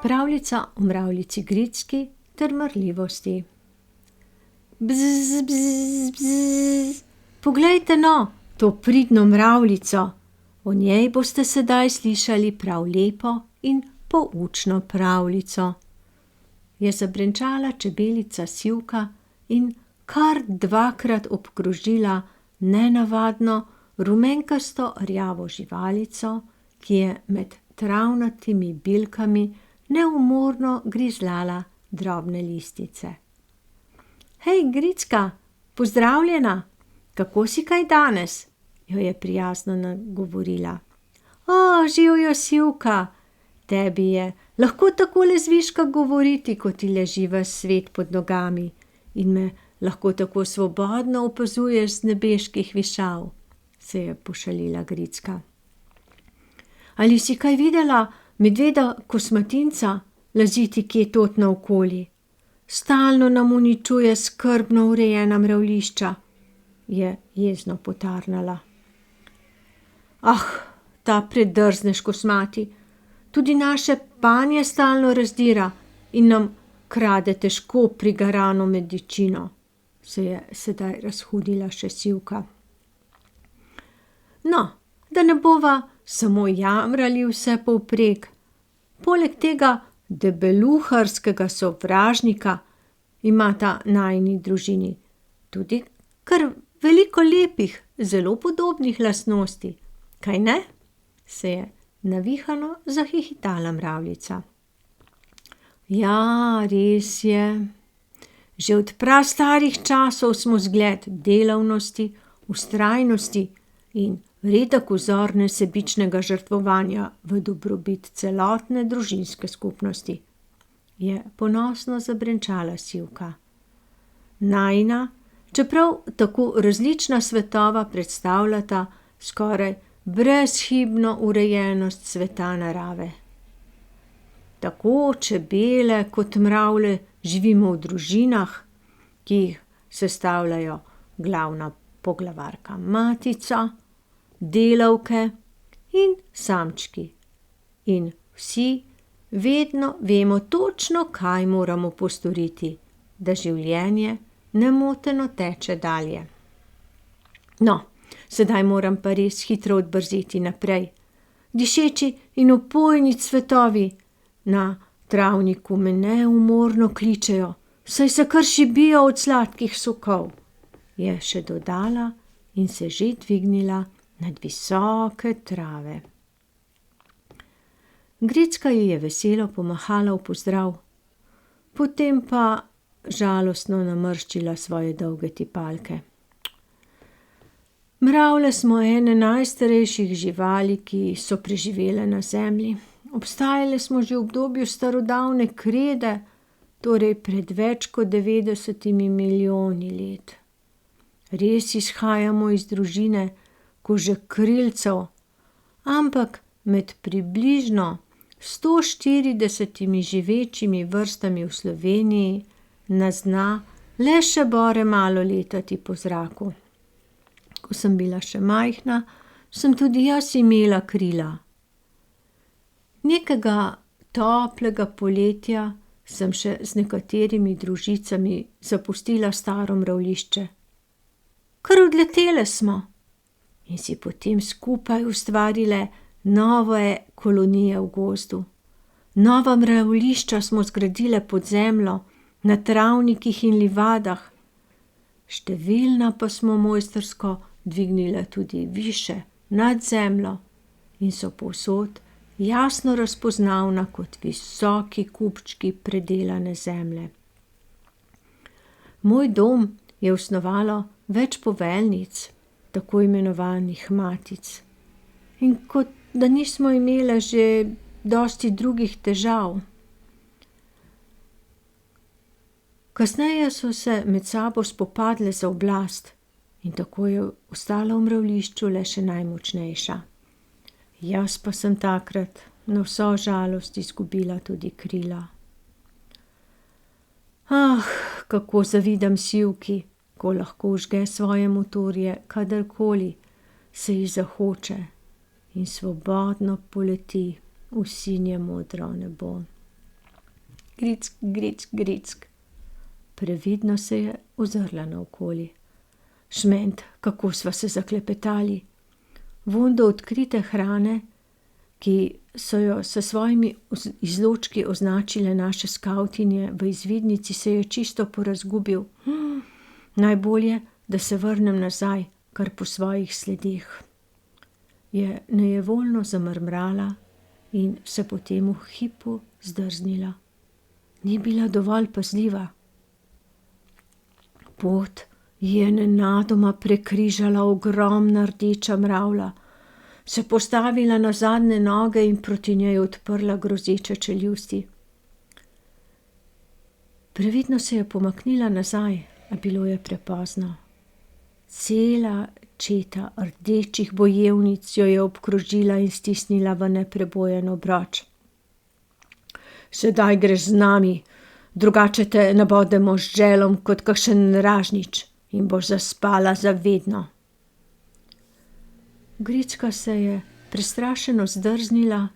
Pravljica o mravljici Gricki ter marljivosti. Bzz, bzz, bzz. Poglejte no, to pridno mravljico. O njej boste sedaj slišali prav lepo in poučno pravljico. Je zabrenčala čebelica Sivka in kar dvakrat obkrožila nenavadno rumenkasto rjavo živalico, ki je med travnatimi bilkami neumorno grizljala drobne listice. Hej, Gricka, pozdravljena, kako si kaj danes? Jo je prijazno nagovorila. O, živjo, Sivka, tebi je lahko takole zviška govoriti, ko ti leži ves svet pod nogami in me lahko tako svobodno opazuješ z nebeških višav, se je pošalila Gricka. Ali si kaj videla medveda kosmatinca laziti kje tot naokoli? Stalno nam uničuje skrbno urejena mravljišča, je jezno potarnala. Ah, ta predrznež kosmati, tudi naše panje stalno razdira in nam krade težko prigarano medičino, se je sedaj razhudila še Sivka. No, da ne bova samo jamrali vse povprek. Poleg tega debeluharskega sovražnika imata najini družini tudi kar veliko lepih, zelo podobnih lastnosti, kaj ne? Se je navihano zahihitala mravljica. Ja, res je. Že od prastarih časov smo zgled delavnosti, vztrajnosti in redek vzor nesebičnega žrtvovanja v dobrobit celotne družinske skupnosti, je ponosno zabrenčala Sivka. Najina, čeprav tako različna svetova predstavljata skoraj brezhibno urejenost sveta narave. Tako čebele kot mravlje živimo v družinah, ki jih sestavljajo glavna poglavarka matica, delavke in samčki. In vsi vedno vemo točno, kaj moramo postoriti, da življenje nemoteno teče dalje. No, sedaj moram pa res hitro odbrzeti naprej. Dišeči in opojni cvetovi na travniku me neumorno kličejo, saj se kar šibijo od sladkih sokov, je še dodala in se že dvignila nad visoke trave. Gricka ji je veselo pomahala v pozdrav, potem pa žalostno namrščila svoje dolge tipalke. Mravlje smo ene najstarejših živali, ki so preživele na zemlji. Obstajale smo že v obdobju starodavne krede, torej pred več kot 90 milijoni let. Res izhajamo iz družine kožekrilcev, ampak med približno 140 živečimi vrstami v Sloveniji nas zna le še bore malo letati po zraku. Ko sem bila še majhna, sem tudi jaz imela krila. Nekega toplega poletja sem še z nekaterimi družicami zapustila staro mravljišče. Kar odletele smo in si potem skupaj ustvarile nove kolonije v gozdu. Nova mravljišča smo zgradile pod zemljo, na travnikih in livadah. Številna pa smo mojstrsko dvignile tudi više nad zemljo in so povsod jasno razpoznavna kot visoki kupčki predelane zemlje. Moj dom je osnovalo več poveljnic, tako imenovanih matic. In kot da nismo imele že dosti drugih težav. Kasneje so se med sabo spopadle za oblast in tako je ostala v mravljišču le še najmočnejša. Jaz pa sem takrat na vso žalost izgubila tudi krila. Ah, kako zavidam Sivki, ko lahko vžge svoje motorje kadarkoli se ji zahoče in svobodno poleti v sinje modro nebo. Grick, grick, grick. Previdno se je ozrla naokoli. Šment, kako sva se zaklepetali. Vonj do odkrite hrane, ki so jo s svojimi izločki označile naše skavtinje v izvidnici, se je čisto porazgubil. Najbolje, da se vrnem nazaj, kar po svojih sledeh. Je nejevoljno zamrmrala in se potem v hipu zdrznila. Ni bila dovolj pazljiva. Pot je nenadoma prekrižala ogromna rdeča mravlja, se postavila na zadnje noge in proti njej odprla grozeče čeljusti. Previdno se je pomaknila nazaj, a bilo je prepozno. Cela četa rdečih bojevnic jo je obkrožila in stisnila v neprebojen obroč. Sedaj greš z nami, drugače te nabodemo z želom kot kakšen ražnič in boš zaspala zavedno. Grička se je prestrašeno zdrznila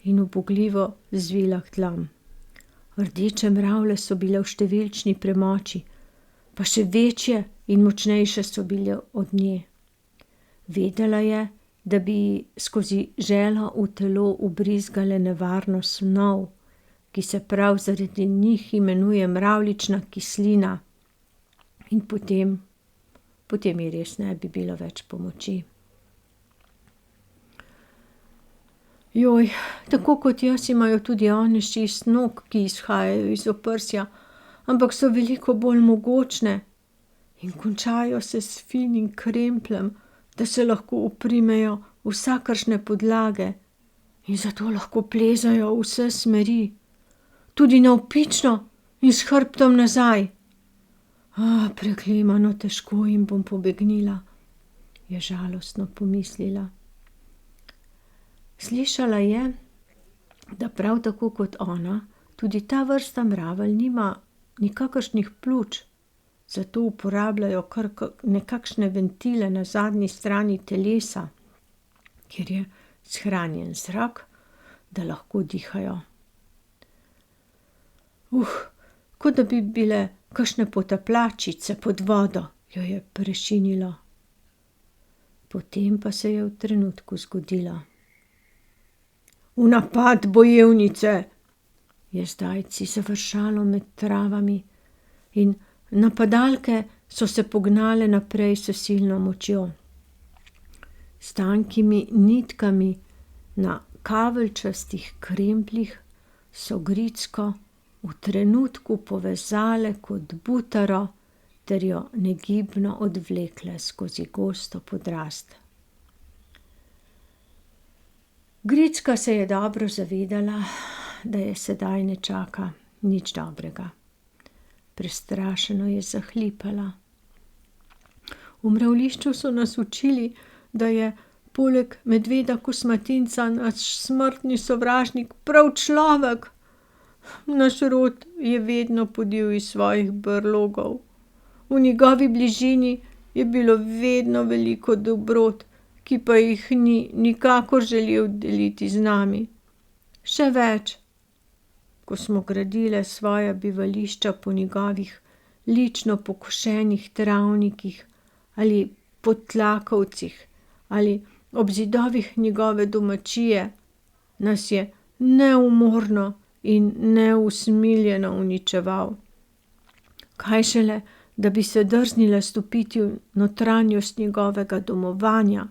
in ubogljivo zvila k tlom. Rdeče mravlje so bile v številčni premoči, pa še večje in močnejše so bile od nje. Vedela je, da bi skozi želo v telo ubrizgale nevarno snov, ki se prav zaradi njih imenuje mravljična kislina, in potem ji res ne bi bilo več pomoči. Joj, tako kot jaz imajo tudi one 6 nog, ki izhajajo iz oprsja, ampak so veliko bolj mogočne in končajo se s finim krempljem, da se lahko uprimejo vsakršne podlage in zato lahko plezajo v vse smeri, tudi navpično in s hrbtom nazaj. Preklemano težko jim bom pobegnila, je žalostno pomislila. Slišala je, da prav tako kot ona, tudi ta vrsta mravelj nima nikakršnih pljuč, zato uporabljajo kar nekakšne ventile na zadnji strani telesa, kjer je shranjen zrak, da lahko dihajo. Kot da bi bile kakšne potapljačice pod vodo, jo je prešinilo. Potem pa se je v trenutku zgodilo. V napad, bojevnice, je zdajci završalo med travami in napadalke so se pognale naprej s silno močjo. S tankimi nitkami na kaveljčastih krempljih so Gricko v trenutku povezale kot butaro ter jo negibno odvlekle skozi gosto podrast. Gricka se je dobro zavedala, da je sedaj ne čaka nič dobrega. Prestrašeno je zahlipala. V mravljišču so nas učili, da je poleg medveda kosmatinca naš smrtni sovražnik prav človek. Naš rod je vedno podil iz svojih brlogov. V njegovi bližini je bilo vedno veliko dobrot, ki pa jih ni nikakor želel deliti z nami. Še več, ko smo gradile svoja bivališča po njegovih lično pokošenih travnikih ali podtlakovcih ali ob zidovih njegove domačije, nas je neumorno in neusmiljeno uničeval. Kaj šele, da bi se drznila stopiti v notranjost njegovega domovanja.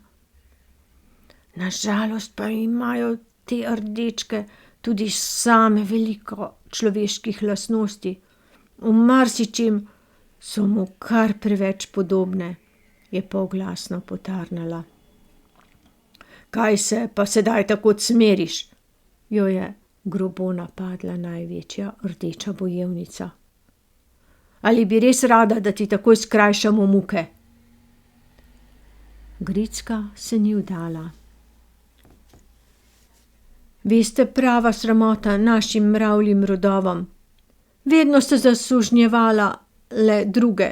Nažalost pa imajo te rdečke tudi same veliko človeških lastnosti. V marsičem so mu kar preveč podobne, je polglasno potarnala. Kaj se pa sedaj tako cmeriš? Jo je grobo napadla največja rdeča bojevnica. Ali bi res rada, da ti takoj skrajšamo muke? Gricka se ni vdala. Veste, prava sramota našim mravljim rodovom. Vedno ste zasužnjevala le druge.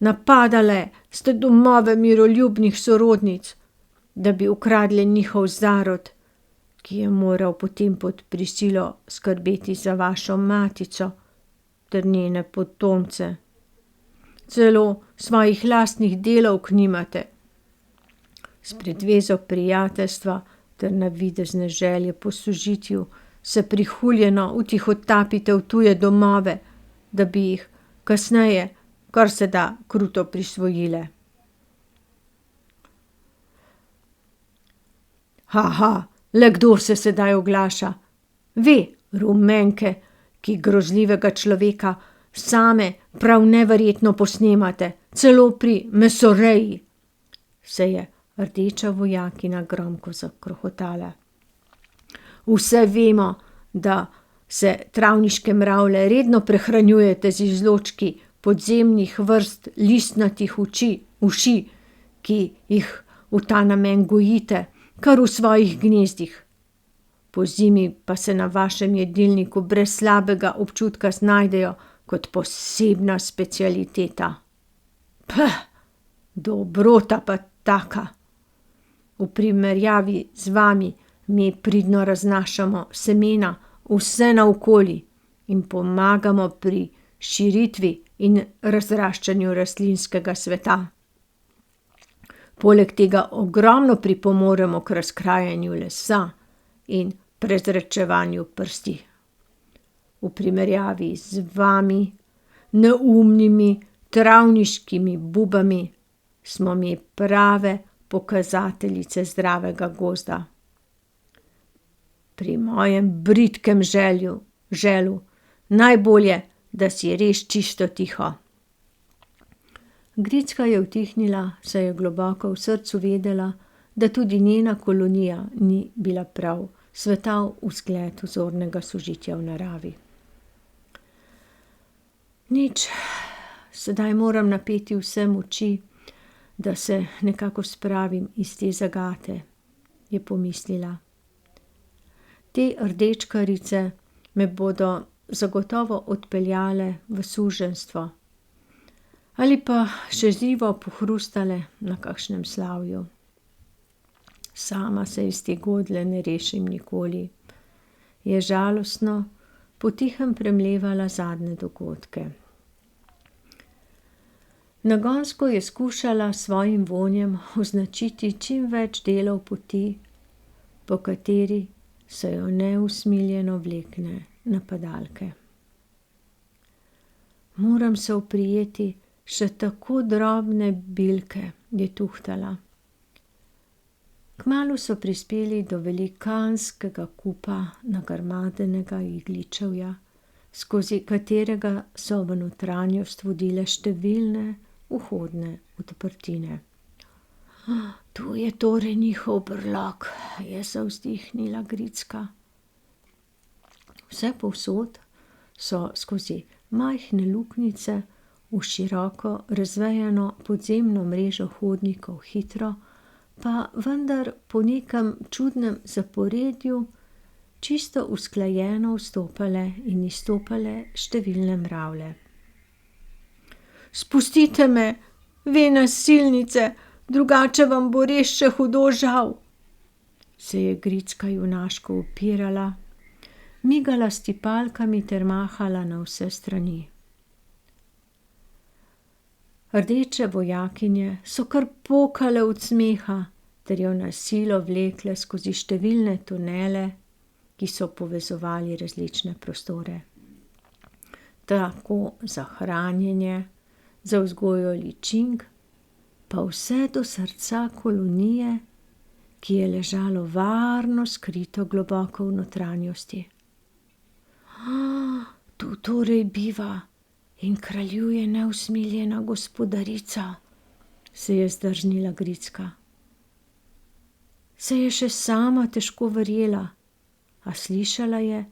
Napadale ste domove miroljubnih sorodnic. da bi ukradle njihov zarod, ki je moral potem pod prisilo skrbeti za vašo matico ter njene potomce. Celo svojih lastnih delavk nimate. S pretvezo prijateljstva ter navidezne želje po sožitju se prihuljeno vtihotapite v tuje domove, da bi jih kasneje kar se da kruto prisvojile. Haha, le kdor se sedaj oglaša. Ve, rumenke, ki grozljivega človeka same prav neverjetno posnemate, celo pri mesoreji, se je rdeča vojakina gromko zakrohotala. Vse vemo, da se travniške mravlje redno prehranjujete z izločki podzemnih vrst listnatih uši, ki jih v ta namen gojite kar v svojih gnezdih. Pozimi pa se na vašem jedilniku brez slabega občutka znajdejo kot posebna specialiteta. Dobrota pa taka. V primerjavi z vami mi pridno raznašamo semena vse naokoli in pomagamo pri širitvi in razraščanju rastlinskega sveta. Poleg tega ogromno pripomoremo k razkrajanju lesa in prezračevanju prsti. V primerjavi z vami, neumnimi travniškimi bubami, smo mi prave pokazateljice zdravega gozda. Pri mojem bridkem želu najbolje, da si res čisto tiho. Gricka je utihnila, saj je globoko v srcu vedela, da tudi njena kolonija ni bila prav svetav vzgled vzornega sožitja v naravi. Nič, sedaj moram napeti vse moči, da se nekako spravim iz te zagate, je pomislila. Te rdečkarice me bodo zagotovo odpeljale v suženjstvo ali pa še živo pohrustale na kakšnem slavju. Sama se iz te godlje ne rešim nikoli, je žalostno potihem premlevala zadnje dogodke. Nagonsko je skušala s svojim vonjem označiti čim več delov poti, po kateri se jo neusmiljeno vlekne napadalke. Moram se oprijeti še tako drobne bilke, je tuhtala. Kmalu so prispeli do velikanskega kupa nagrmadenega igličevja, skozi katerega so v notranjost vodile številne vhodne odprtine. Tu je torej njihov brlog, je zavzdihnila Gricka. Vse povsod so skozi majhne luknjice v široko razvejano podzemno mrežo hodnikov hitro, pa vendar po nekem čudnem zaporedju čisto usklajeno vstopale in izstopale številne mravlje. Spustite me, ve nasilnice, drugače vam bo res še hudo žal, se je Gricka junaško upirala, migala s tipalkami ter mahala na vse strani. Rdeče vojakinje so kar pokale od smeha ter jo na silo vlekle skozi številne tunele, ki so povezovali različne prostore. Tako za hranjenje, za vzgojo ličink, pa vse do srca kolonije, ki je ležalo varno skrito globoko v notranjosti. Tu torej biva in kraljuje neusmiljena gospodarica, se je zdrznila Gricka. Se je še sama težko verjela, a slišala je,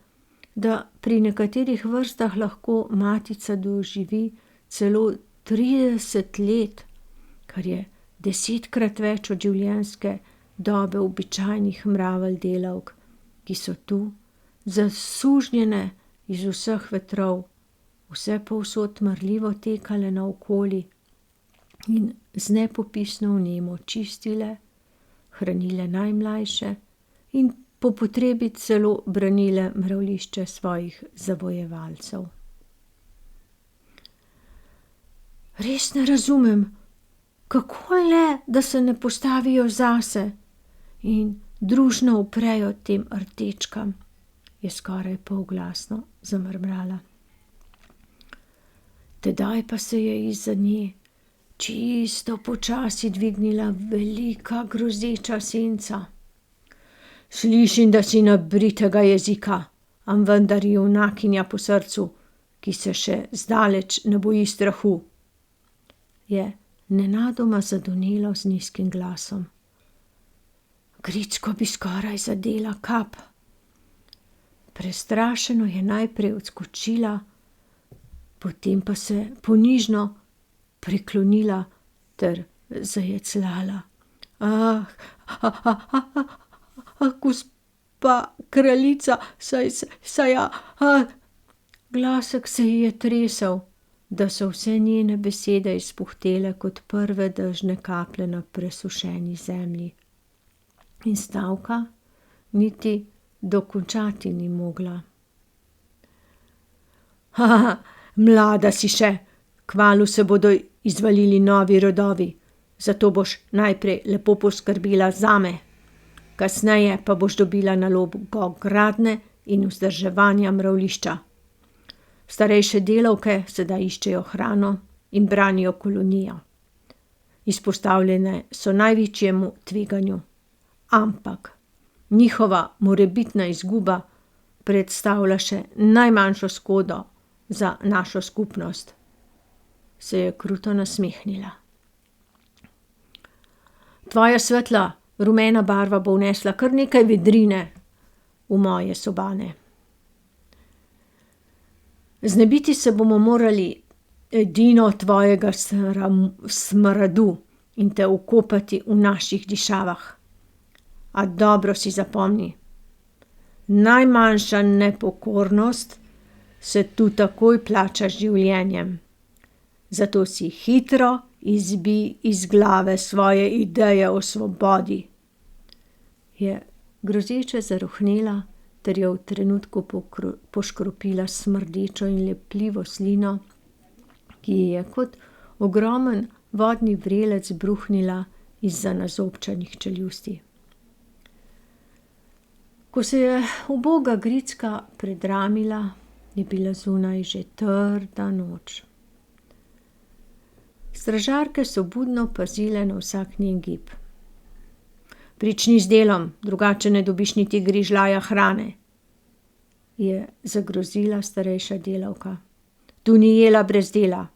da pri nekaterih vrstah lahko matica doživi celo 30 let, kar je 10-krat več od življenjske dobe običajnih mravelj delavk, ki so tu, zasužnjene iz vseh vetrov, vse povsod marljivo tekale naokoli in z nepopisno vnemo čistile, hranile najmlajše in po potrebi celo branile mravljišče svojih zavojevalcev. Res ne razumem, kako le, da se ne postavijo zase in družno uprejo tem rdečkam, je skoraj polglasno zamrmrala. Tedaj pa se je izza nje čisto počasi dvignila velika grozeča senca. Slišim, da si nabritega jezika, am vendar junakinja po srcu, ki se še zdaleč ne boji strahu, je nenadoma zadonelo z nizkim glasom. Gricko bi skoraj zadela kap. Prestrašeno je najprej odskočila, potem pa se ponižno priklonila ter zajecljala. Gospa kraljica, Glasek se ji je tresel, da so vse njene besede izpuhtele kot prve dežne kaplje na presušeni zemlji. In stavka niti dokončati ni mogla. Mlada si še, kmalu se bodo izvalili novi rodovi, zato boš najprej lepo poskrbela zame, kasneje pa boš dobila nalogo gradnje in vzdrževanja mravljišča. Starejše delavke sedaj iščejo hrano in branijo kolonijo. Izpostavljene so največjemu tveganju, ampak njihova morebitna izguba predstavlja še najmanjšo škodo za našo skupnost. Se je kruto nasmehnila. Tvoja svetla, rumena barva bo vnesla kar nekaj vedrine v moje sobane. Znebiti se bomo morali edino tvojega smradu in te ukopati v naših dišavah. A dobro si zapomni, najmanjša nepokornost se tu takoj plača z življenjem. Zato si hitro izbij iz glave svoje ideje o svobodi. Je grozeče zarohnela ter jo v trenutku poškropila smrdečo in lepljivo slino, ki ji je kot ogromen vodni vrelec bruhnila izza nazobčanih čeljusti. Ko se je uboga Gricka predramila, je bila zunaj že trda noč. Stražarke so budno pazile na vsak njen gib. Prični z delom, drugače ne dobiš niti grižljaja hrane, je zagrozila starejša delavka. Tu ni jela brez dela.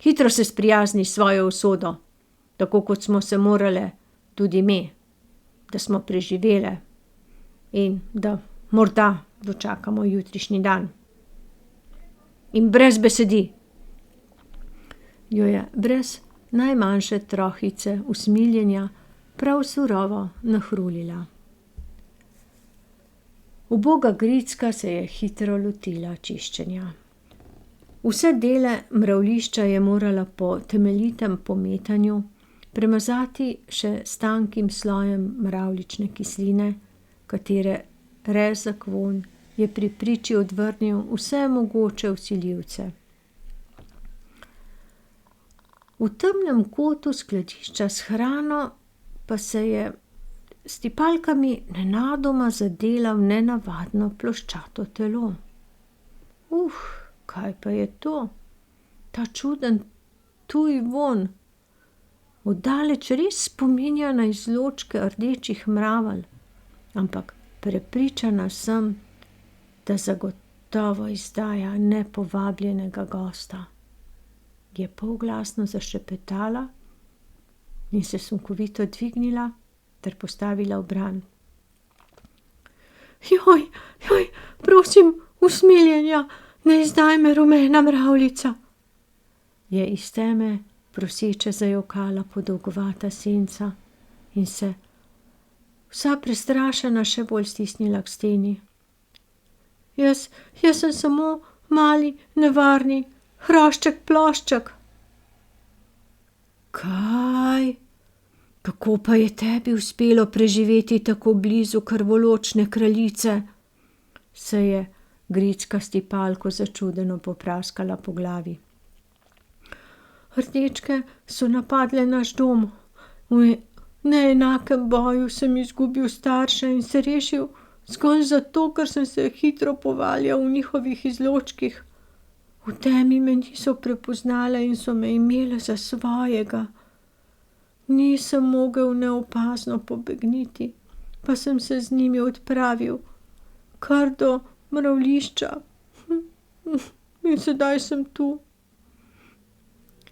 Hitro se sprijazni s svojo usodo, tako kot smo se morale tudi mi, da smo preživele in da morda dočakamo jutrišnji dan. In brez besedi. Jo je brez najmanjše trohice usmiljenja prav surovo nahrulila. Uboga Gricka se je hitro lotila čiščenja. Vse dele mravljišča je morala po temeljitem pometanju premazati še s tankim slojem mravljične kisline, katere rezek vonj je pri priči odvrnil vse mogoče vsiljivce. V temnem kotu skladišča s hrano pa se je s tipalkami nenadoma zadela v nenavadno ploščato telo. Kaj pa je to? Ta čuden tuj vonj. Oddaleč res spominja na izločke rdečih mravelj, ampak prepričana sem, da zagotovo izdaja nepovabljenega gosta. Je polglasno zašepetala in se sunkovito dvignila ter postavila obran. Joj, prosim, usmiljenja, ne izdaj me, rumena mravljica, je iz teme proseče zajokala podolgovata senca in se vsa prestrašena še bolj stisnila k steni. Jaz sem samo mali, nevarni hrošček plošček. Kako pa je tebi uspelo preživeti tako blizu krvoločne kraljice? Se je Grička s tipalko začudeno popraskala po glavi. Rdečke so napadle naš dom. V neenakem boju sem izgubil starše in se rešil zgolj zato, ker sem se hitro povaljal v njihovih izločkih. V temi me niso prepoznale in so me imele za svojega. Nisem mogel neopazno pobegniti, pa sem se z njimi odpravil kar do mravljišča. In sedaj sem tu.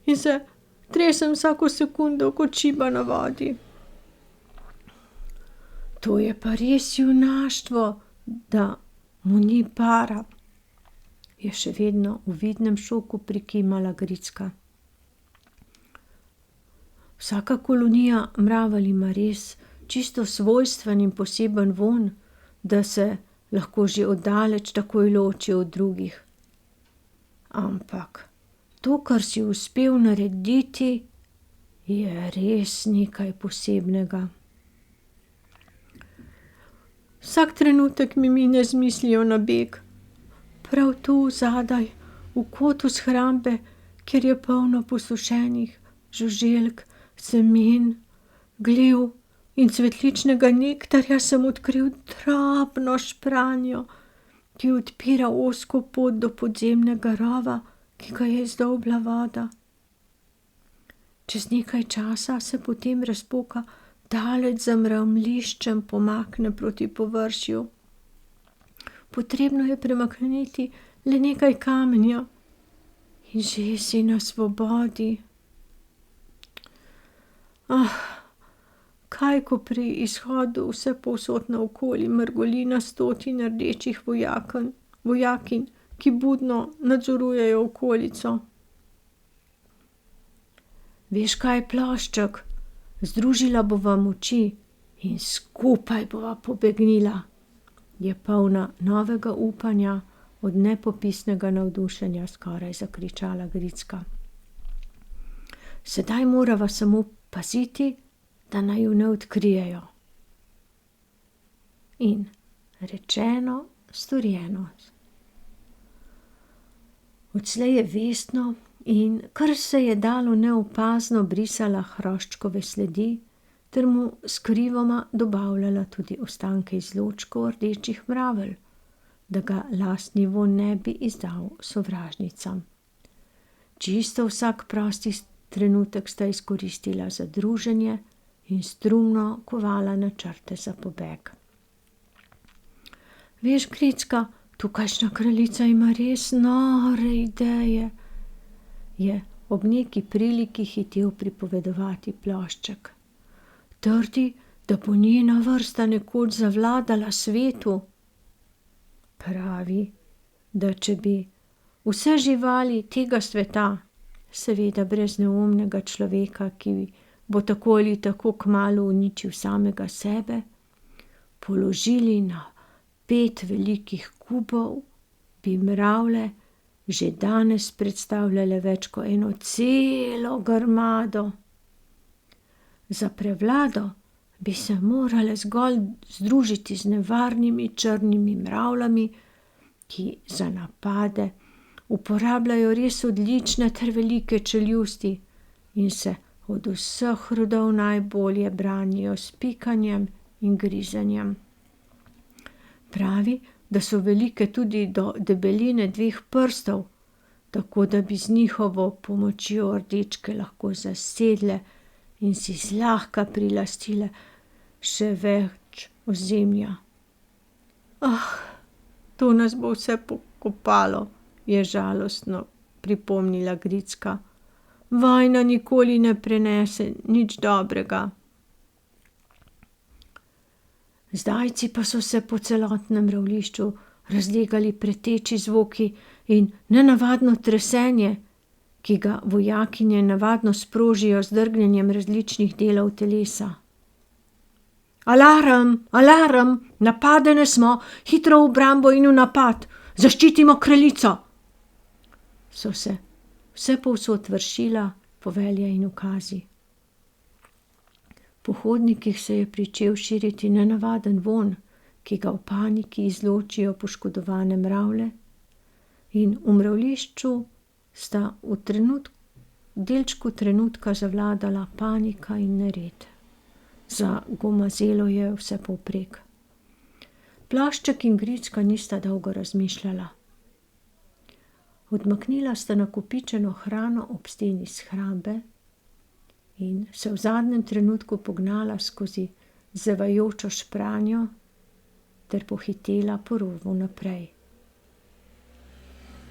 In se tresem vsako sekundo kot šiba na vodi. To je pa res junaštvo, da mu ni para, je še vedno v vidnem šoku prikimala Grička. Vsaka kolonija mravelj ima res čisto svojstven in poseben vonj, da se lahko že oddaleč takoj loči od drugih. Ampak to, kar si uspel narediti, je res nekaj posebnega. Vsak trenutek mi mine z mislijo na beg. Prav tu zadaj, v kotu shrambe, kjer je polno posušenih žuželk, semen, gliv in cvetličnega nektarja, sem odkril drobno špranjo, ki odpira ozko pot do podzemnega rova, ki ga je izdolbla voda. Čez nekaj časa se potem razpoka daleč za mramliščem pomakne proti površju. Potrebno je premakniti le nekaj kamenja in že si na svobodi. Kaj ko pri izhodu vse povsod naokoli mrgoli na stotine rdečih vojakinj, ki budno nadzorujejo okolico. Veš kaj, plošček, združila bova moči in skupaj bova pobegnila, je polna novega upanja od nepopisnega navdušenja skoraj zakričala Grička. Sedaj morava samo paziti, da naju ne odkrijejo. In rečeno, storjeno. Odslej je vestno in kar se je dalo neopazno brisala hroščkove sledi ter mu skrivoma dobavljala tudi ostanke izločkov rdečih mravelj, da ga lastni vonj ne bi izdal sovražnicam. Čisto vsak prosti trenutek sta izkoristila za druženje in strumno kovala načrte za pobeg. Veš, Grička, tukajšnja kraljica ima res nore ideje, je ob neki priliki hitel pripovedovati plošček. Trdi, da bo njena vrsta nekoč zavladala svetu. Pravi, da če bi vse živali tega sveta, seveda brez neumnega človeka, ki bo tako ali tako kmalu uničil samega sebe, položili na 5 velikih kubov, bi mravlje že danes predstavljale več kot eno celo grmado. Za prevlado bi se morale zgolj združiti z nevarnimi črnimi mravljami, ki za napade uporabljajo res odlične ter velike čeljusti in se od vseh rodov najbolje branijo s pikanjem in grizanjem. Pravi, da so velike tudi do debeline 2 prstov, tako da bi z njihovo pomočjo rdečke lahko zasedle in si zlahka prilastile še več ozemlja. To nas bo vse pokopalo, je žalostno pripomnila Grička. Vojna nikoli ne prenese nič dobrega. Zdajci pa so se po celotnem mravljišču razlegali preteči zvoki in nenavadno tresenje, ki ga vojakinje navadno sprožijo z drgnjenjem različnih delov telesa. Alarm, alarm, napadene smo, hitro v obrambo in v napad, zaščitimo kraljico! So se vse povsod vršila povelja in ukazi. Po hodnikih se je pričel širiti nenavaden vonj, ki ga v paniki izločijo poškodovane mravlje, in v mravljišču sta v delčku trenutka zavladala panika in nered. Zagomazelo je vse povprek. Plašček in Gricka nista dolgo razmišljala. Odmaknila sta nakopičeno hrano ob steni shrambe in se v zadnjem trenutku pognala skozi zevajočo špranjo ter pohitela po rovu naprej.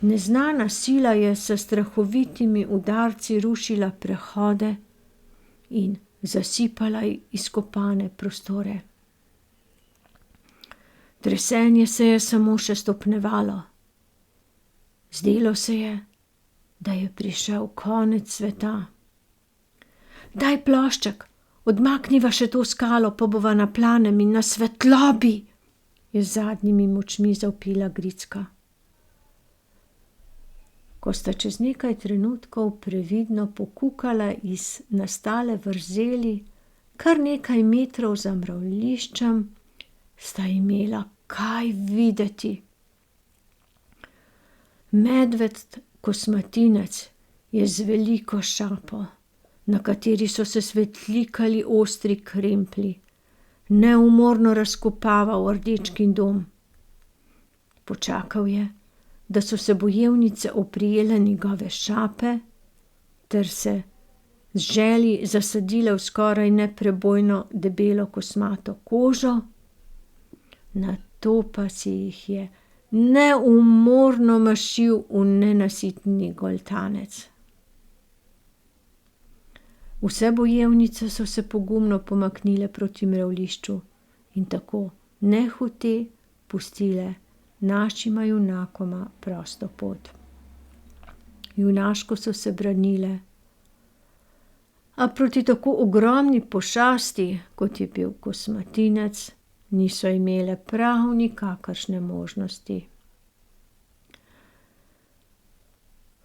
Neznana sila je s strahovitimi udarci rušila prehode in zasipala izkopane prostore. Tresenje se je samo še stopnjevalo. Zdelo se je, da je prišel konec sveta. Daj plošček, odmakniva še to skalo, pa bova na planem in na svetlobi, je z zadnjimi močmi zavpila Gricka. Ko sta čez nekaj trenutkov previdno pokukala iz nastale vrzeli kar nekaj metrov za mravljiščem, sta imela kaj videti. Medved kosmatinec je z veliko šapo, na kateri so se svetlikali ostri kremplji, neumorno razkopaval Rdečkin dom. Počakal je, da so se bojevnice oprijele njegove šape, ter se z želji zasadile v skoraj neprebojno debelo kosmato kožo, nato pa si jih je neumorno mašil v nenasitni goltanec. Vse bojevnice so se pogumno pomaknile proti mravljišču in tako nehote pustile našima junakoma prosto pot. Junaško so se branile, a proti tako ogromni pošasti, kot je bil kosmatinec, niso imele prav nikakršne možnosti.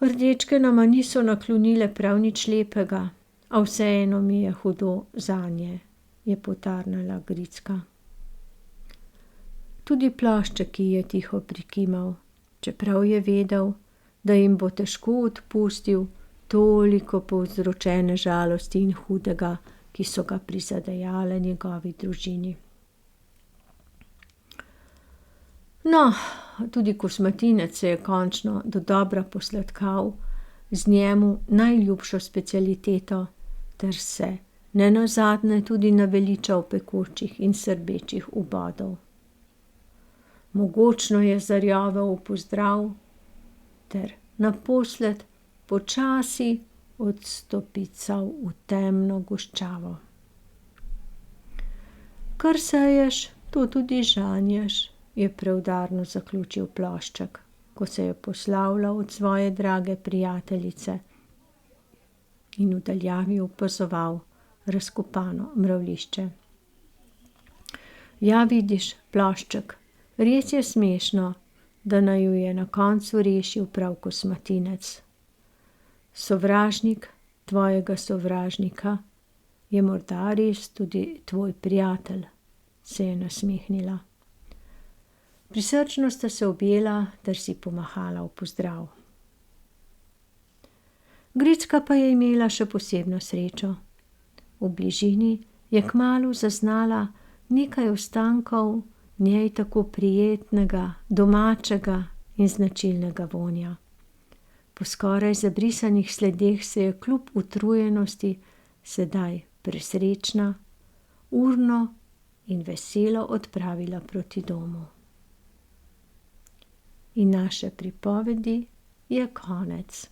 Rdečke nama niso naklonile prav nič lepega, a vseeno mi je hudo zanje, je potarnala Gricka. Tudi plošček ji je tiho prikimal, čeprav je vedel, da jim bo težko odpustil toliko povzročene žalosti in hudega, ki so ga prizadejale njegovi družini. No, tudi kosmatinec se je končno dodobra posladkal z njemu najljubšo specialiteto ter se nenazadnje tudi naveličal pekočih in srbečih ubodov. Mogočno je zarjovel v pozdrav ter naposled počasi odstopical v temno goščavo. Kar seješ, to tudi žanješ, je preudarno zaključil plošček, ko se je poslavljal od svoje drage prijateljice in v daljavi opazoval razkopano mravljišče. Ja, vidiš, plošček, res je smešno, da naju je na koncu rešil prav kosmatinec. Sovražnik tvojega sovražnika je morda res tudi tvoj prijatelj, se je nasmehnila. Prisrčno sta se objela ter si pomahala v pozdrav. Gricka pa je imela še posebno srečo. V bližini je kmalu zaznala nekaj ostankov njej tako prijetnega, domačega in značilnega vonja. Po skoraj zabrisanih sledeh se je kljub utrujenosti sedaj presrečna, urno in veselo odpravila proti domu. In naše pripovedi je konec.